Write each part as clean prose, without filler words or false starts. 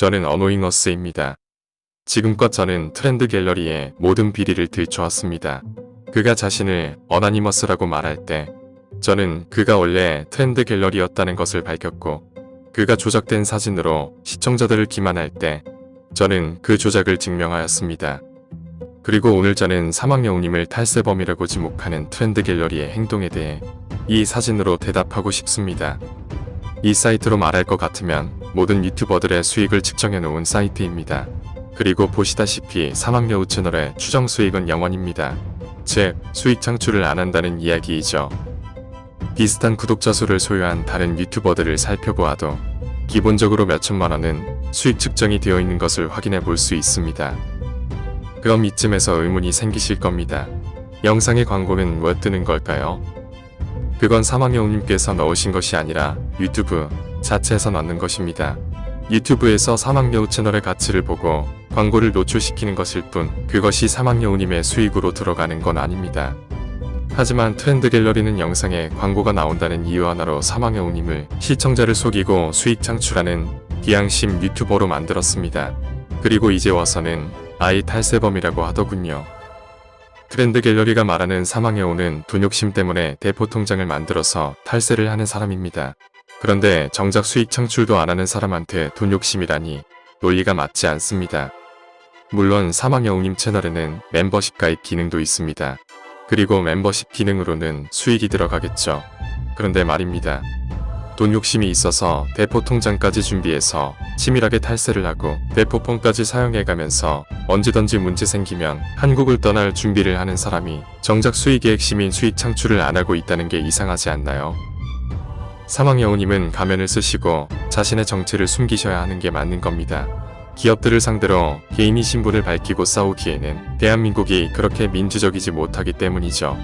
저는 어노잉어스입니다. 지금껏 저는 트렌드 갤러리의 모든 비리를 들춰왔습니다. 그가 자신을 어나니머스라고 말할 때 저는 그가 원래 트렌드 갤러리였다는 것을 밝혔고, 그가 조작된 사진으로 시청자들을 기만할 때 저는 그 조작을 증명하였습니다. 그리고 오늘 저는 사막여우님을 탈세범이라고 지목하는 트렌드 갤러리의 행동에 대해 이 사진으로 대답하고 싶습니다. 이 사이트로 말할 것 같으면 모든 유튜버들의 수익을 측정해 놓은 사이트입니다. 그리고 보시다시피 사막여우 채널의 추정 수익은 0원입니다. 즉, 수익 창출을 안 한다는 이야기이죠. 비슷한 구독자 수를 소유한 다른 유튜버들을 살펴보아도 기본적으로 몇천만 원은 수익 측정이 되어 있는 것을 확인해 볼 수 있습니다. 그럼 이쯤에서 의문이 생기실 겁니다. 영상의 광고는 왜 뜨는 걸까요? 그건 사막여우님께서 넣으신 것이 아니라 유튜브 자체에서 넣는 것입니다. 유튜브에서 사막여우 채널의 가치를 보고 광고를 노출시키는 것일 뿐, 그것이 사막여우님의 수익으로 들어가는 건 아닙니다. 하지만 트렌드 갤러리는 영상에 광고가 나온다는 이유 하나로 사막여우님을 시청자를 속이고 수익 창출하는 비양심 유튜버로 만들었습니다. 그리고 이제 와서는 아이 탈세범이라고 하더군요. 트렌드 갤러리가 말하는 사막여우는 돈 욕심 때문에 대포통장을 만들어서 탈세를 하는 사람입니다. 그런데 정작 수익 창출도 안 하는 사람한테 돈 욕심이라니 논리가 맞지 않습니다. 물론 사막여우님 채널에는 멤버십 가입 기능도 있습니다. 그리고 멤버십 기능으로는 수익이 들어가겠죠. 그런데 말입니다. 돈 욕심이 있어서 대포통장까지 준비해서 치밀하게 탈세를 하고 대포폰까지 사용해가면서 언제든지 문제 생기면 한국을 떠날 준비를 하는 사람이 정작 수익의 핵심인 수익 창출을 안 하고 있다는 게 이상하지 않나요? 사막여우님은 가면을 쓰시고 자신의 정체를 숨기셔야 하는 게 맞는 겁니다. 기업들을 상대로 개인이 신분을 밝히고 싸우기에는 대한민국이 그렇게 민주적이지 못하기 때문이죠.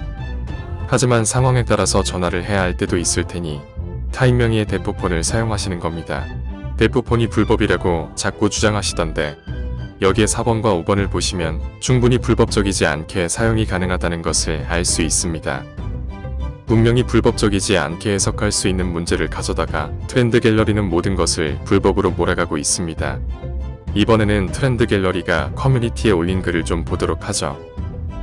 하지만 상황에 따라서 전화를 해야 할 때도 있을 테니 타인 명의의 대포폰을 사용하시는 겁니다. 대포폰이 불법이라고 자꾸 주장하시던데 여기에 4번과 5번을 보시면 충분히 불법적이지 않게 사용이 가능하다는 것을 알 수 있습니다. 분명히 불법적이지 않게 해석할 수 있는 문제를 가져다가 트렌드 갤러리는 모든 것을 불법으로 몰아가고 있습니다. 이번에는 트렌드 갤러리가 커뮤니티에 올린 글을 좀 보도록 하죠.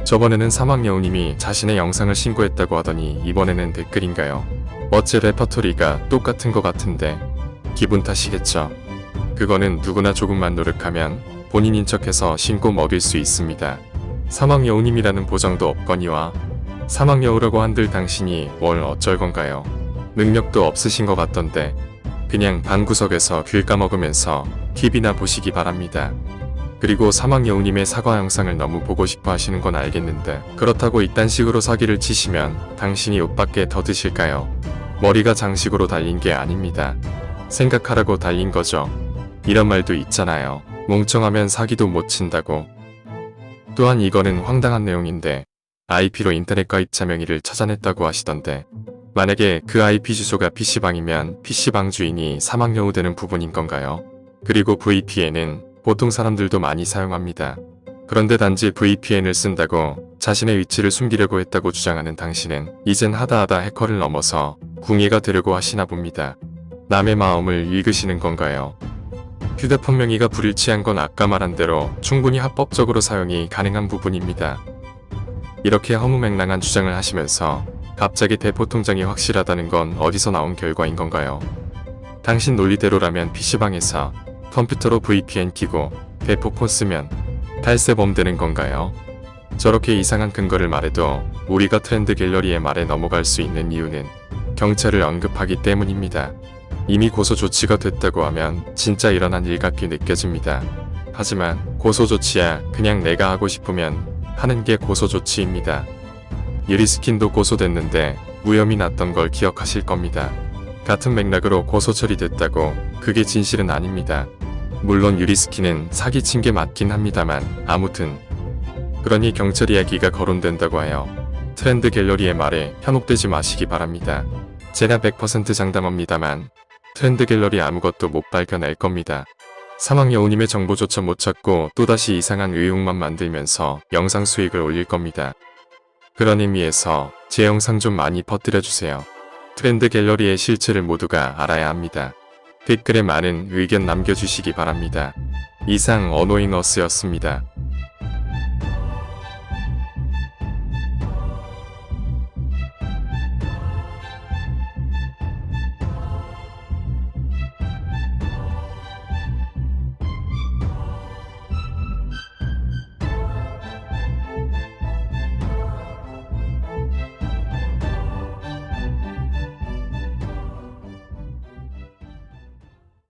저번에는 사막여우님이 자신의 영상을 신고했다고 하더니 이번에는 댓글인가요? 어째 레퍼토리가 똑같은 것 같은데 기분 탓이겠죠. 그거는 누구나 조금만 노력하면 본인인 척해서 신고 먹일 수 있습니다. 사막여우님이라는 보장도 없거니와 사막여우라고 한들 당신이 뭘 어쩔 건가요? 능력도 없으신 것 같던데 그냥 방구석에서 귤 까먹으면서 TV나 보시기 바랍니다. 그리고 사막여우님의 사과 영상을 너무 보고 싶어 하시는 건 알겠는데 그렇다고 이딴 식으로 사기를 치시면 당신이 옷밖에 더 드실까요? 머리가 장식으로 달린 게 아닙니다. 생각하라고 달린 거죠. 이런 말도 있잖아요. 멍청하면 사기도 못 친다고. 또한 이거는 황당한 내용인데 IP로 인터넷 가입자 명의를 찾아냈다고 하시던데 만약에 그 IP 주소가 PC방이면 PC방 주인이 사막여우 되는 부분인 건가요? 그리고 VPN은 보통 사람들도 많이 사용합니다. 그런데 단지 VPN을 쓴다고 자신의 위치를 숨기려고 했다고 주장하는 당신은 이젠 하다하다 해커를 넘어서 궁예가 되려고 하시나 봅니다. 남의 마음을 읽으시는 건가요? 휴대폰 명의가 불일치한 건 아까 말한 대로 충분히 합법적으로 사용이 가능한 부분입니다. 이렇게 허무맹랑한 주장을 하시면서 갑자기 대포통장이 확실하다는 건 어디서 나온 결과인 건가요? 당신 논리대로라면 PC방에서 컴퓨터로 VPN 키고 대포폰 쓰면 탈세범 되는 건가요? 저렇게 이상한 근거를 말해도 우리가 트렌드 갤러리의 말에 넘어갈 수 있는 이유는 경찰을 언급하기 때문입니다. 이미 고소 조치가 됐다고 하면 진짜 일어난 일 같게 느껴집니다. 하지만 고소 조치야 그냥 내가 하고 싶으면 하는 게 고소 조치입니다. 유리스킨도 고소됐는데 무혐의 났던 걸 기억하실 겁니다. 같은 맥락으로 고소 처리됐다고 그게 진실은 아닙니다. 물론 유리스킨은 사기친 게 맞긴 합니다만 아무튼 그러니 경찰 이야기가 거론된다고 하여 트렌드 갤러리의 말에 현혹되지 마시기 바랍니다. 제가 100% 장담합니다만 트렌드 갤러리 아무것도 못 발견할 겁니다. 사막여우님의 정보조차 못 찾고 또다시 이상한 의혹만 만들면서 영상 수익을 올릴 겁니다. 그런 의미에서 제 영상 좀 많이 퍼뜨려주세요. 트렌드 갤러리의 실체를 모두가 알아야 합니다. 댓글에 많은 의견 남겨주시기 바랍니다. 이상 어노잉어스였습니다.